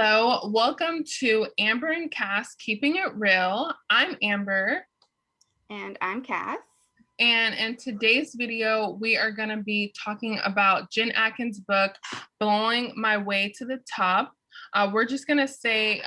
Hello, welcome to Amber and Cass Keeping It Real. I'm Amber. And I'm Cass. And in today's video, we are going to be talking about Jen Atkin's book, Blowing My Way to the Top. We're just going to say,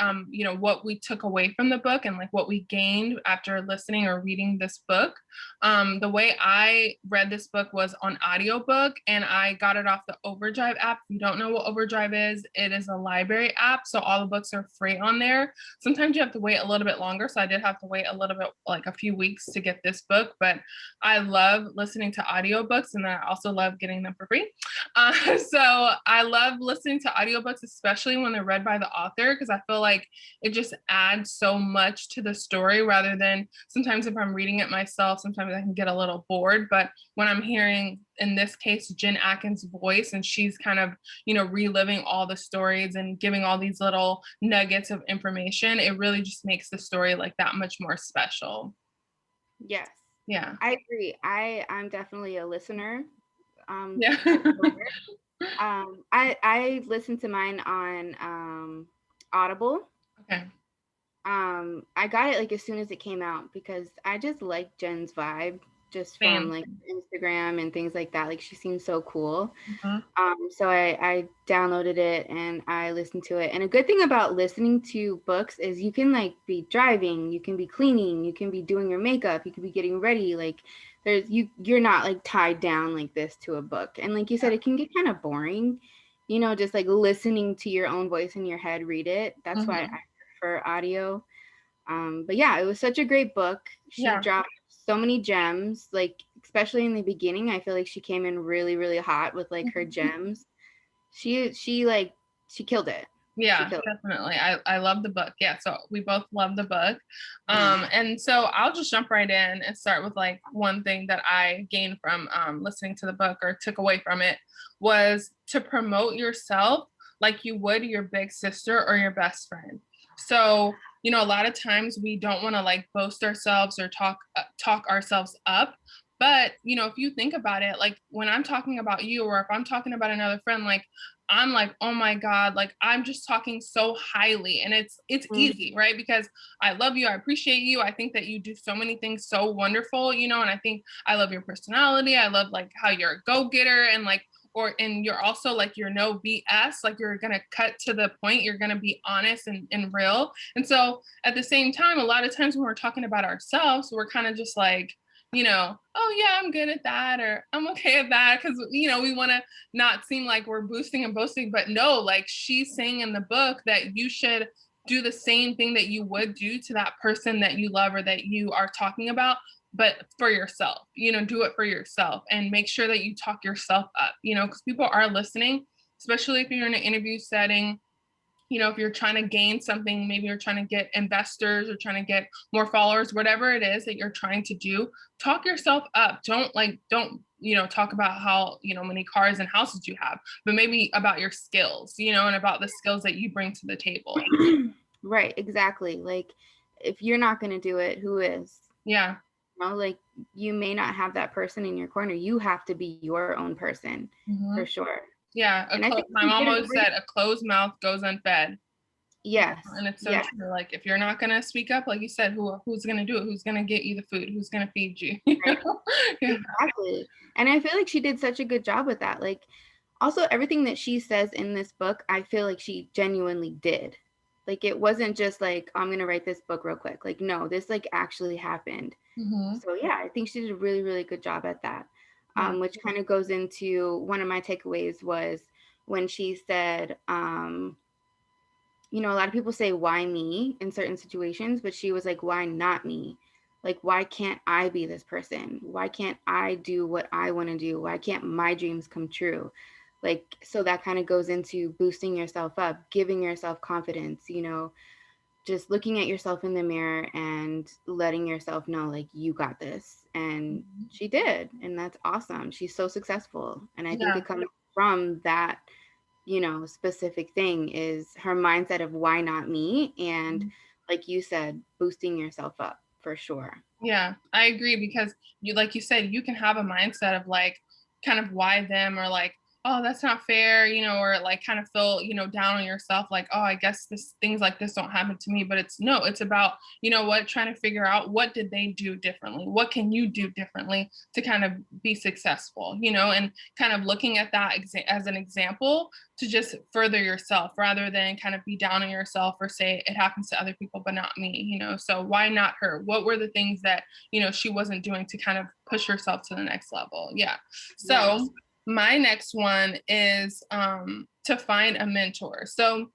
what we took away from the book and like what we gained after listening or reading this book. The way I read this book was on audiobook, and I got it off the Overdrive app. If you don't know what Overdrive is, it is a library app. So all the books are free on there. Sometimes you have to wait a little bit longer. So I did have to wait a little bit, like a few weeks to get this book, but I love listening to audiobooks, and I also love getting them for free. So I love listening to audiobooks, especially when they're read by the author, because I feel like it just adds so much to the story rather than sometimes if I'm reading it myself, sometimes I can get a little bored. But when I'm hearing, in this case, Jen Atkin's voice, and she's kind of, reliving all the stories and giving all these little nuggets of information, it really just makes the story like that much more special. Yes. Yeah. I agree. I'm definitely a listener. Yeah. I listened to mine on Audible. Okay. I got it like as soon as it came out because I just like Jen's vibe just from like Instagram and things like that. Like she seems so cool. So I downloaded it and I listened to it. And a good thing about listening to books is you can like be driving, you can be cleaning, you can be doing your makeup, you can be getting ready. Like you're not like tied down like this to a book. And like you said, it can get kind of boring, just like listening to your own voice in your head, read it. That's why I prefer audio. But yeah, it was such a great book. She dropped so many gems, like especially in the beginning. I feel like she came in really, really hot with like her gems. She killed it. Yeah, definitely. I love the book. Yeah, so we both love the book. And so I'll just jump right in and start with like one thing that I gained from listening to the book or took away from it was to promote yourself like you would your big sister or your best friend. So, a lot of times we don't want to like boast ourselves or talk ourselves up. But, if you think about it, like when I'm talking about you or if I'm talking about another friend, like I'm like, oh my God, like I'm just talking so highly, and it's easy, right? Because I love you. I appreciate you. I think that you do so many things so wonderful, and I think I love your personality. I love like how you're a go-getter and like, and you're also like, you're no BS, like you're going to cut to the point. You're going to be honest and real. And so at the same time, a lot of times when we're talking about ourselves, we're kind of just like, oh yeah, I'm good at that, or I'm okay at that. Cause we want to not seem like we're boosting and boasting, but no, like she's saying in the book that you should do the same thing that you would do to that person that you love or that you are talking about, but for yourself, do it for yourself and make sure that you talk yourself up, because people are listening, especially if you're in an interview setting. If you're trying to gain something, maybe you're trying to get investors or trying to get more followers, whatever it is that you're trying to do, talk yourself up. Don't talk about how, many cars and houses you have, but maybe about your skills, and about the skills that you bring to the table. Right. Exactly. Like if you're not going to do it, who is? Yeah. Like you may not have that person in your corner. You have to be your own person for sure. Yeah, my mom always said a closed mouth goes unfed. Yes. And it's so true. Like if you're not gonna speak up, like you said, who's gonna do it? Who's gonna get you the food? Who's gonna feed you? Right. Exactly. And I feel like she did such a good job with that. Like also everything that she says in this book, I feel like she genuinely did. Like it wasn't just like, I'm gonna write this book real quick. Like no, this like actually happened. So yeah, I think she did a really, really good job at that. Which kind of goes into one of my takeaways was when she said, a lot of people say, why me in certain situations, but she was like, why not me? Like, why can't I be this person? Why can't I do what I want to do? Why can't my dreams come true? Like, so that kind of goes into boosting yourself up, giving yourself confidence, just looking at yourself in the mirror and letting yourself know like you got this. And she did, and that's awesome. She's so successful, and I think it comes from that specific thing is her mindset of why not me, and like you said, boosting yourself up for sure. Yeah, I agree, because like you said, you can have a mindset of like kind of why them, or like oh, that's not fair, or like kind of feel, down on yourself, like, oh, I guess things like this don't happen to me. But it's about, trying to figure out what did they do differently? What can you do differently to kind of be successful, and kind of looking at that as an example to just further yourself rather than kind of be down on yourself or say it happens to other people, but not me, so why not her? What were the things that, she wasn't doing to kind of push herself to the next level? Yeah. Yes. So my next one is to find a mentor. So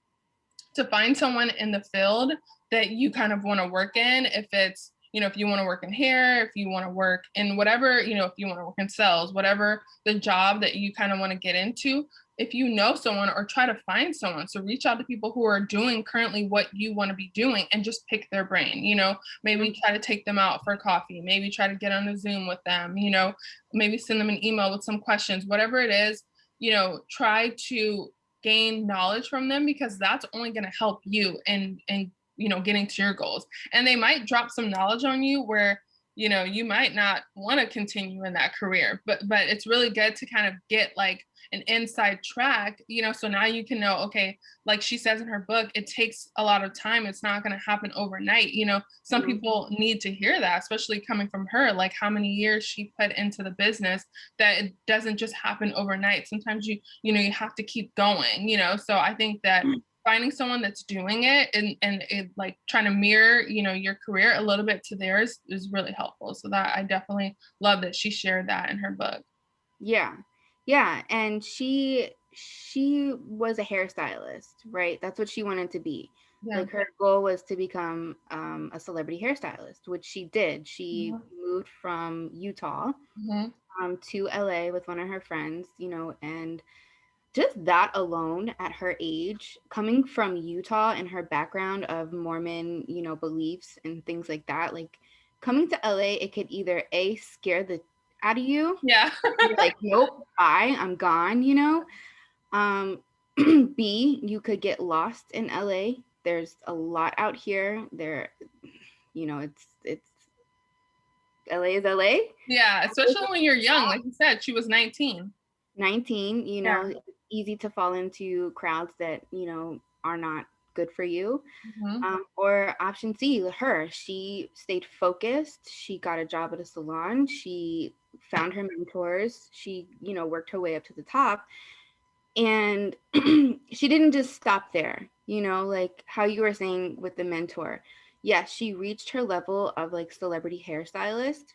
to find someone in the field that you kind of want to work in, if it's, if you want to work in hair, if you want to work in whatever, if you want to work in sales, whatever the job that you kind of want to get into, if you know someone or try to find someone. So reach out to people who are doing currently what you want to be doing and just pick their brain, maybe try to take them out for coffee, maybe try to get on a Zoom with them, maybe send them an email with some questions, whatever it is, try to gain knowledge from them, because that's only going to help you in getting to your goals. And they might drop some knowledge on you where you might not want to continue in that career, but it's really good to kind of get like an inside track, so now you can know, okay, like she says in her book, it takes a lot of time, it's not going to happen overnight. Some people need to hear that, especially coming from her, like how many years she put into the business, that it doesn't just happen overnight. Sometimes you have to keep going, so I think that finding someone that's doing it and it, like trying to mirror, your career a little bit to theirs is really helpful. So that I definitely love that she shared that in her book. Yeah. And she was a hairstylist, right? That's what she wanted to be. Yeah. Like her goal was to become a celebrity hairstylist, which she did. She moved from Utah to LA with one of her friends, and just that alone at her age, coming from Utah and her background of Mormon, beliefs and things like that, like coming to LA, it could either A, scare the out of you. Yeah. You're like, nope, I'm gone, B, you could get lost in LA. There's a lot out here. It's LA is LA. Yeah, especially when you're young. Like you said, she was 19. 19, Yeah. it's easy to fall into crowds that, are not good for you. Or option C, her, she stayed focused. She got a job at a salon. She found her mentors. She, worked her way up to the top. And she didn't just stop there, like how you were saying with the mentor. Yes, she reached her level of like celebrity hairstylist,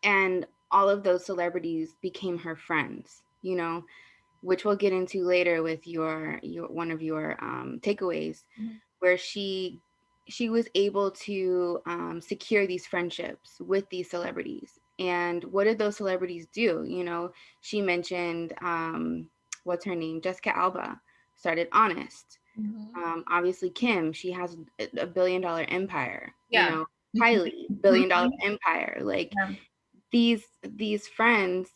and all of those celebrities became her friends, which we'll get into later with your one of your takeaways, where she was able to secure these friendships with these celebrities. And what did those celebrities do? She mentioned what's her name, Jessica Alba, started Honest. Obviously Kim, she has a $1 billion empire. Yeah. Kylie, $1 billion empire. Like these friends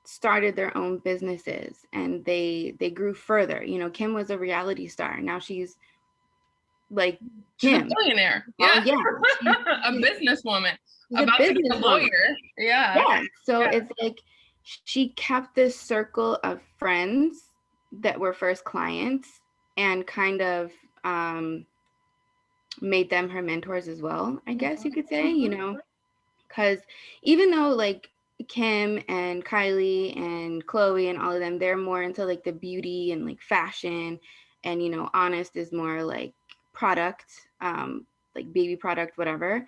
started their own businesses, and they grew further. Kim was a reality star. Now she's like She's Kim. a billionaire. Yeah. A businesswoman. About to be a lawyer. Yeah. So it's like she kept this circle of friends that were first clients and kind of made them her mentors as well, I guess you could say, because even though like Kim and Kylie and Chloe and all of them, they're more into like the beauty and like fashion, and Honest is more like product, like baby product, whatever.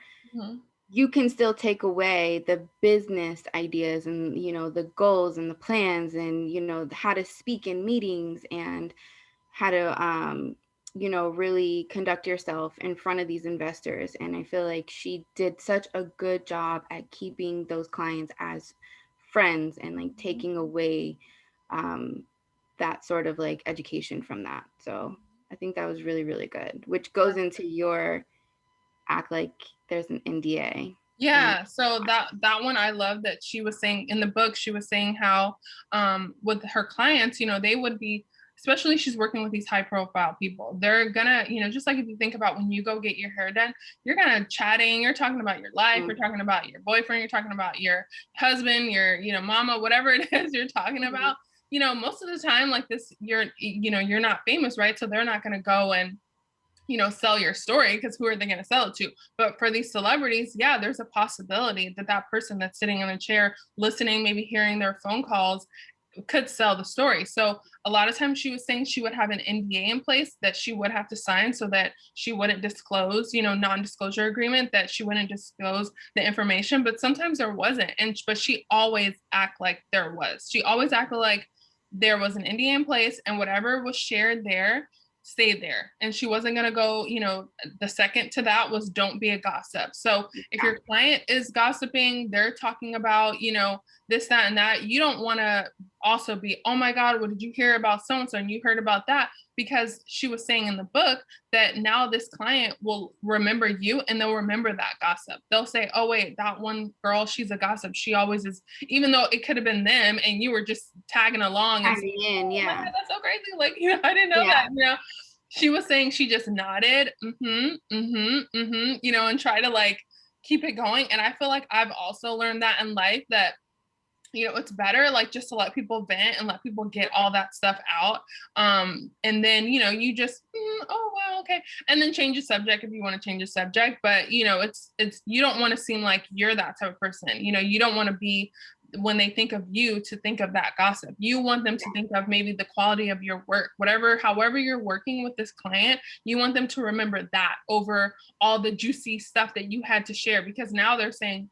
You can still take away the business ideas and the goals and the plans and how to speak in meetings and how to really conduct yourself in front of these investors. And I feel like she did such a good job at keeping those clients as friends and like taking away that sort of like education from that. So I think that was really, really good, which goes into your act like there's an NDA. Yeah, so that one I love that she was saying in the book. She was saying how with her clients, they would be especially she's working with these high profile people. They're gonna, just like if you think about when you go get your hair done, you're gonna chatting, you're talking about your life, you're talking about your boyfriend, you're talking about your husband, your, mama, whatever it is you're talking about. Most of the time like this, you're not famous, right? So they're not gonna go and sell your story, because who are they going to sell it to? But for these celebrities, yeah, there's a possibility that that person that's sitting in a chair listening, maybe hearing their phone calls, could sell the story. So a lot of times she was saying she would have an NDA in place that she would have to sign so that she wouldn't disclose, non-disclosure agreement, that she wouldn't disclose the information. But sometimes there wasn't. But she always act like there was. She always acted like there was an NDA in place, and whatever was shared there stayed there. And she wasn't going to go, the second to that was don't be a gossip. So if your client is gossiping, they're talking about, this, that, and that, you don't want to also be, oh my God, what did you hear about so-and-so? And you heard about that, because she was saying in the book that now this client will remember you, and they'll remember that gossip. They'll say, oh wait, that one girl, she's a gossip. She always is, even though it could have been them and you were just tagging along and saying, oh my God, that's so crazy. Like, I didn't know that, She was saying she just nodded, and try to like keep it going. And I feel like I've also learned that in life, that it's better like just to let people vent and let people get all that stuff out. And then, you just, oh, wow, okay. And then change the subject if you want to change the subject. But, it's, you don't want to seem like you're that type of person. You don't want to be, when they think of you, to think of that gossip. You want them to think of maybe the quality of your work, however you're working with this client, you want them to remember that over all the juicy stuff that you had to share, because now they're saying,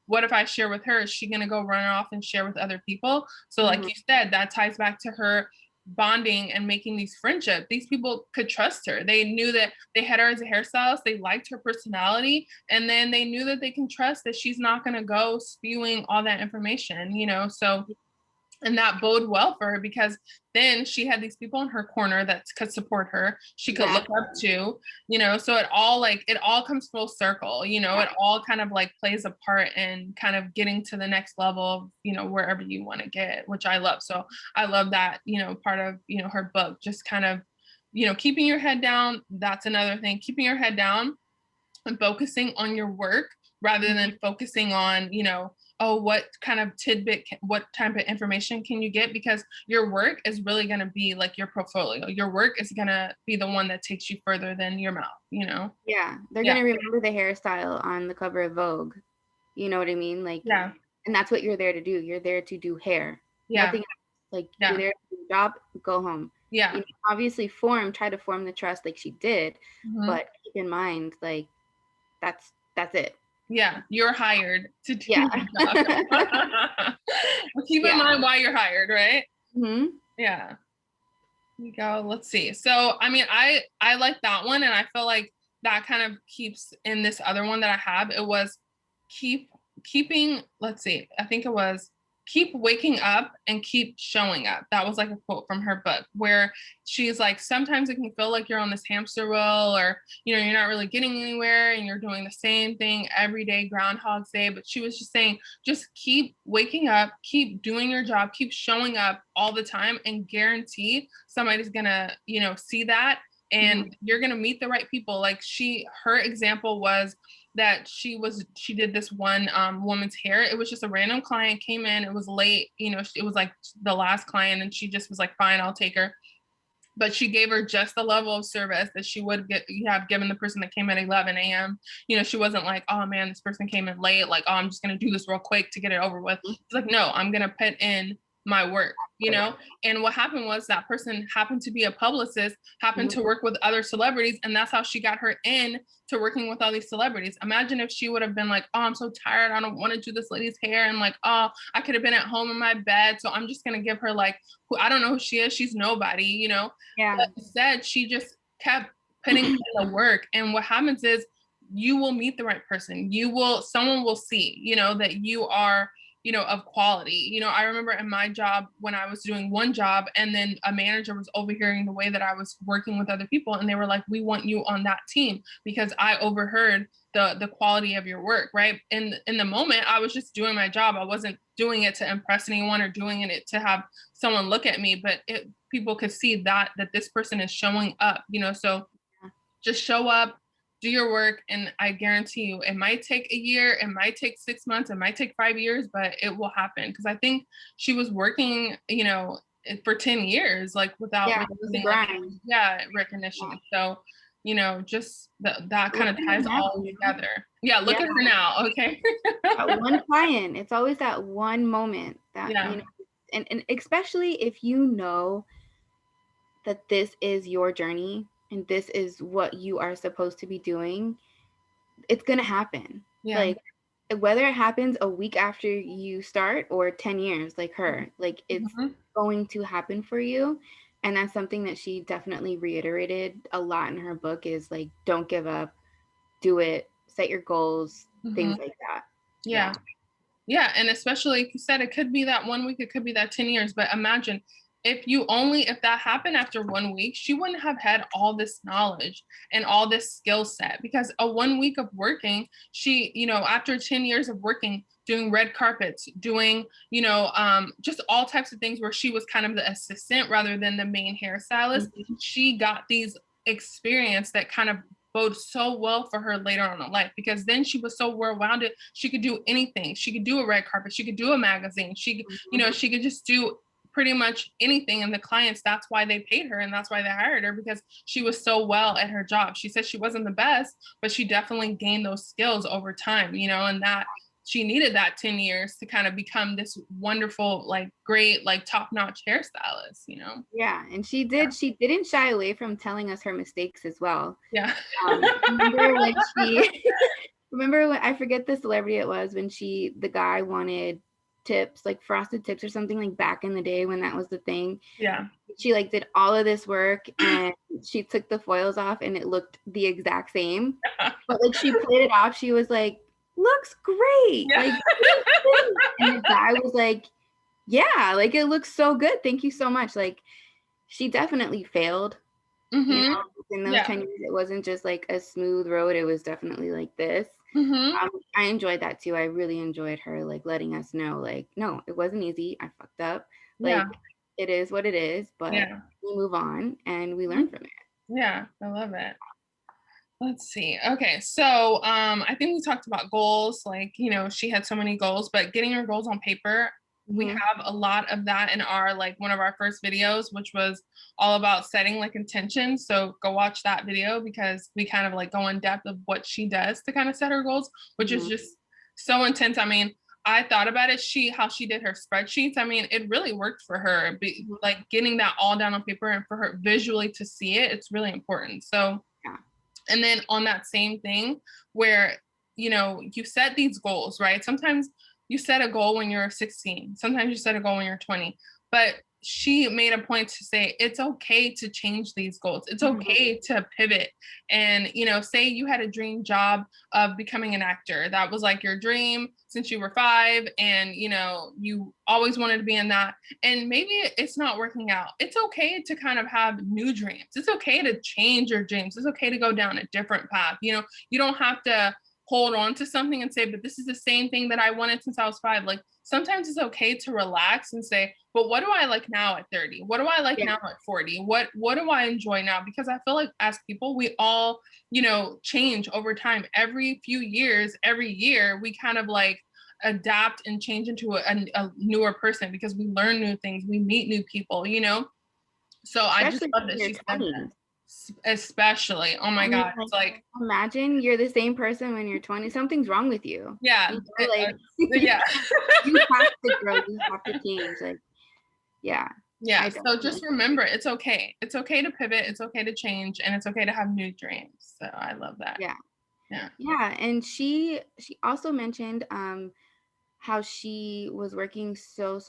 what if I share with her? Is she going to go run off and share with other people? So like you said, that ties back to her bonding and making these friendships. These people could trust her. They knew that they had her as a hairstylist. They liked her personality. And then they knew that they can trust that she's not going to go spewing all that information, so. And that bode well for her, because then she had these people in her corner that could support her. She could look up to, so it all comes full circle, it all kind of like plays a part in kind of getting to the next level of, wherever you want to get, which I love. So I love that, part of, her book, just kind of, keeping your head down. That's another thing, keeping your head down and focusing on your work rather than focusing on, oh, what kind of tidbit, what type of information can you get? Because your work is really going to be like your portfolio. Your work is going to be the one that takes you further than your mouth, Yeah. They're going to remember the hairstyle on the cover of Vogue. You know what I mean? Like, and that's what you're there to do. You're there to do hair. Nothing else. Like, you're there to do your job, go home. Obviously try to form the trust like she did, but keep in mind, like, that's it. Yeah, you're hired to do your job. Keep in mind why you're hired, right? Yeah. Here you go. Let's see. So, I mean, I like that one, and I feel like that kind of keeps in this other one that I have. It was keeping, let's see, I think it was keep waking up and keep showing up. That was like a quote from her book, where she's like, sometimes it can feel like you're on this hamster wheel, or, you're not really getting anywhere and you're doing the same thing every day, Groundhog's Day. But she was just saying, just keep waking up, keep doing your job, keep showing up all the time, and guarantee somebody's gonna, see that, and you're gonna meet the right people. Like her example was that she did this one woman's hair. It was just a random client came in. It was late, it was like the last client, and she just was like, fine, I'll take her. But she gave her just the level of service that she would have given the person that came at 11 a.m. She wasn't like, oh man, this person came in late. Like, oh, I'm just going to do this real quick to get it over with. It's like, no, I'm going to put in my work, and what happened was that person happened to be a publicist, happened to work with other celebrities, and that's how she got her in to working with all these celebrities. Imagine if she would have been like, oh, I'm so tired, I don't want to do this lady's hair, and like, oh, I could have been at home in my bed, so I'm just gonna give her like, I don't know who she is, she's nobody, But instead she just kept putting in the work, and what happens is you will meet the right person. Someone will see, that you are of quality. I remember in my job, when I was doing one job, and then a manager was overhearing the way that I was working with other people, and they were like, we want you on that team, because I overheard the quality of your work, right? In the moment, I was just doing my job. I wasn't doing it to impress anyone or doing it to have someone look at me, but people could see that this person is showing up, you know. So just show up, do your work, and I guarantee you it might take a year, it might take 6 months, it might take 5 years, but it will happen. Because I think she was working, you know, for 10 years like without Yeah, really it was a getting, like, grind. recognition. Yeah. So, you know, just that kind Look of at her ties now, all you know? together. Yeah, look Yeah, at her now. Okay. that one client. It's always that one moment that, Yeah. you know, and especially if you know that this is your journey and this is what you are supposed to be doing, it's gonna happen. Yeah. Like, whether it happens a week after you start or 10 years, like her, like, it's Mhm. going to happen for you. And that's something that she definitely reiterated a lot in her book, is like, don't give up, do it, set your goals, Mhm. things like that. Yeah. Yeah, and especially like you said, it could be that 1 week, it could be that 10 years. But imagine if that happened after 1 week, she wouldn't have had all this knowledge and all this skill set, because a 1 week of working, she, you know, after 10 years of working, doing red carpets, doing, you know, just all types of things where she was kind of the assistant rather than the main hairstylist, Mhm. she got these experience that kind of bode so well for her later on in life, because then she was so well-rounded. She could do anything. She could do a red carpet, she could do a magazine, she, you know, she could just do pretty much anything. And the clients, that's why they paid her and that's why they hired her, because she was so well at her job. She said she wasn't the best, but she definitely gained those skills over time, you know, and that she needed that 10 years to kind of become this wonderful, like, great, like, top-notch hairstylist, you know. Yeah, and she didn't shy away from telling us her mistakes as well. Yeah. Remember when she remember when, I forget the celebrity it was, when the guy wanted tips, like frosted tips or something, like back in the day when that was the thing. Yeah. She like did all of this work and she took the foils off and it looked the exact same. But like she played it off, she was like, looks great. Yeah. Like, and the guy was like, yeah, like it looks so good. Thank you so much. Like, she definitely failed, you Mm-hmm. know, in those Yeah. 10 years. It wasn't just like a smooth road. It was definitely like this. Mm-hmm. I enjoyed that too. I really enjoyed her like letting us know, like, no, it wasn't easy. I fucked up. Yeah. Like, it is what it is, but Yeah. we move on and we Mhm. learn from it. Yeah. I love it. Let's see. Okay. So I think we talked about goals. Like, you know, she had so many goals, but getting her goals on paper, we Mhm. have a lot of that in our, like, one of our first videos, which was all about setting like intentions. So go watch that video, because we kind of like go in depth of what she does to kind of set her goals, which is Mhm. just so intense. I mean, I thought about it, how she did her spreadsheets. I mean, it really worked for her. Mhm. Like, getting that all down on paper and for her visually to see it, it's really important. So, Yeah. and then on that same thing where, you know, you set these goals, right? Sometimes you set a goal when you're 16, sometimes you set a goal when you're 20, but she made a point to say it's okay to change these goals. It's Mhm. okay to pivot. And, you know, say you had a dream job of becoming an actor. That was like your dream since you were 5, and, you know, you always wanted to be in that. And maybe it's not working out. It's okay to kind of have new dreams. It's okay to change your dreams. It's okay to go down a different path. You know, you don't have to hold on to something and say, but this is the same thing that I wanted since I was 5. Like, sometimes it's okay to relax and say, but what do I like now at 30? What do I like Yeah. now at 40? What do I enjoy now? Because I feel like as people, we all, you know, change over time. Every few years, every year, we kind of like adapt and change into a newer person, because we learn new things, we meet new people, you know. So I just Especially love in that your she said that. 20s. Especially, oh my I mean, god, like, it's like, imagine you're the same person when you're 20. Something's wrong with you. yeah, You know, like, yeah. you have to grow, you have to change. Like, yeah, Yeah, I so definitely. just remember, it's okay. It's okay to pivot, it's okay to change, and it's okay to have new dreams. So I love that. Yeah. Yeah. Yeah. And she also mentioned how she was working so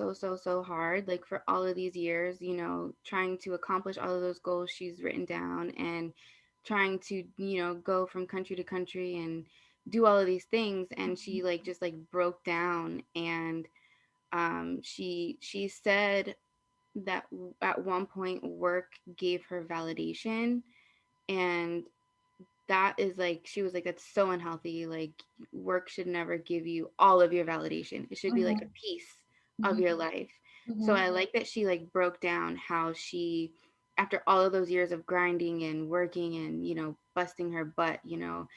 hard, like for all of these years, you know, trying to accomplish all of those goals she's written down and trying to, you know, go from country to country and do all of these things. And she like just like broke down, and she said that at one point work gave her validation, and that is like, she was like, that's so unhealthy. Like, work should never give you all of your validation. It should be like a Mhm, piece of mhm. your life. So Mhm. I like that she like broke down how she, after all of those years of grinding and working and, you know, busting her butt, you know,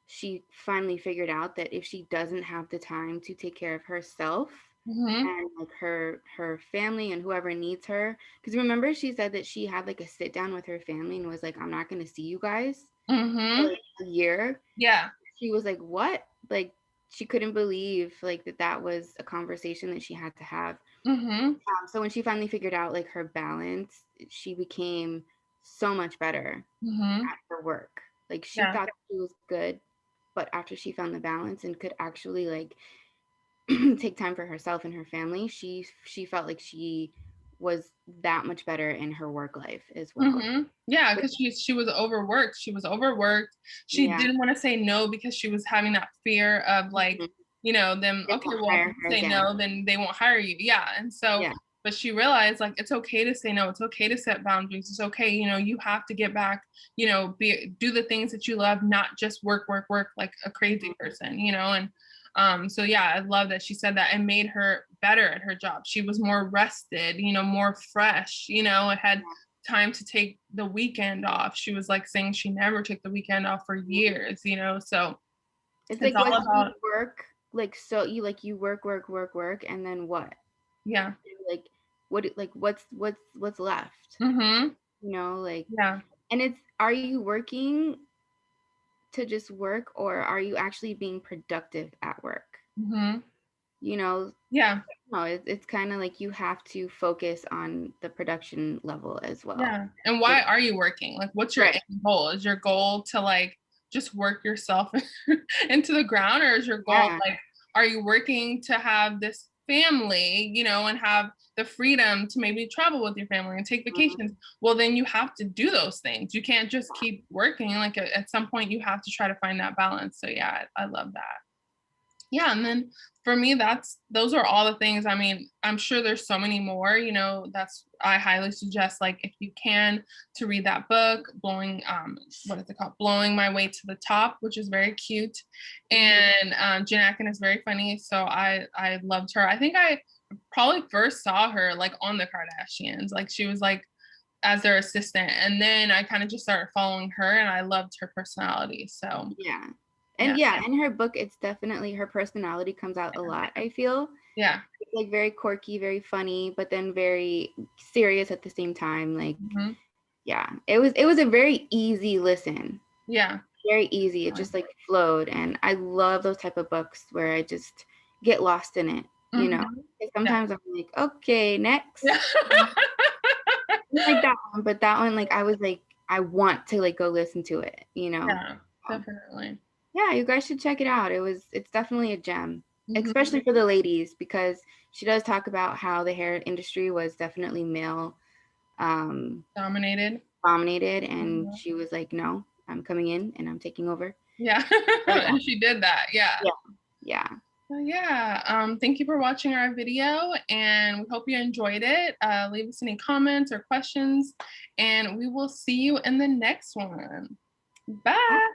she finally figured out that if she doesn't have the time to take care of herself Mhm. and like her family and whoever needs her, because remember she said that she had like a sit down with her family and was like, I'm not going to see you guys for Mhm. like a year. Yeah. She was like, what? Like she couldn't believe like that was a conversation that she had to have. Mhm. So when she finally figured out like her balance, she became so much better Mhm. at her work. Like she Yeah. thought she was good, but after she found the balance and could actually like take time for herself and her family, she felt like she was that much better in her work life as well. Yeah, Which, because she was overworked. She was overworked. She yeah, didn't want to say no because she was having that fear of like, mhm. them, They okay, won't well, if hire you her say again. no, then they won't hire you. Yeah. And so, Yeah, but she realized like it's okay to say no. It's okay to set boundaries. It's okay, you have to get back, do the things that you love, not just work, work, work like a crazy mhm. person, and so yeah, I love that she said that and made her better at her job. She was more rested, more fresh, and had Yeah. time to take the weekend off. She was like saying she never took the weekend off for years, so It's it's like what all you about, work like so you like you work work work work and then what? yeah. Like what's left? Mm-hmm. You know, like, Yeah. and it's, are you working to just work or are you actually being productive at work? Mm-hmm. You know, Yeah. no, it's kind of like you have to focus on the production level as well. Yeah. And why are you working? Like, what's your Right. end goal? Is your goal to like just work yourself into the ground, or is your goal Yeah. like, are you working to have this family, and have the freedom to maybe travel with your family and take Mhm. vacations? Well, then you have to do those things. You can't just keep working. Like at some point, you have to try to find that balance. So yeah, I love that. Yeah, and then for me, those are all the things. I mean, I'm sure there's so many more, that's I highly suggest, like, if you can, to read that book, Blowing, what is it called? Blowing My Way to the Top, which is very cute. Mhm. And Jen Atkin is very funny. So I loved her. I think I probably first saw her like on the Kardashians. Like she was like as their assistant. And then I kind of just started following her and I loved her personality. So Yeah. yeah. And yeah, in her book, it's definitely her personality comes out a lot, I feel. Yeah. It's like very quirky, very funny, but then very serious at the same time. Like, Mhm. yeah, it was a very easy listen. Yeah. Very easy. It just like flowed. And I love those type of books where I just get lost in it, you know. Mhm. 'Cause Yeah. sometimes I'm like, okay, next. Yeah. Like that one, but that one, like I was like, I want to like go listen to it, you know. Yeah, Um, definitely. yeah, you guys should check it out. It's definitely a gem, Mhm. especially for the ladies because she does talk about how the hair industry was definitely male um Dominated. dominated, and Mhm. she was like, no, I'm coming in and I'm taking over. Yeah. So, And she did that. Yeah. yeah, yeah, So yeah, thank you for watching our video and we hope you enjoyed it. Leave us any comments or questions and we will see you in the next one. yeah. Bye.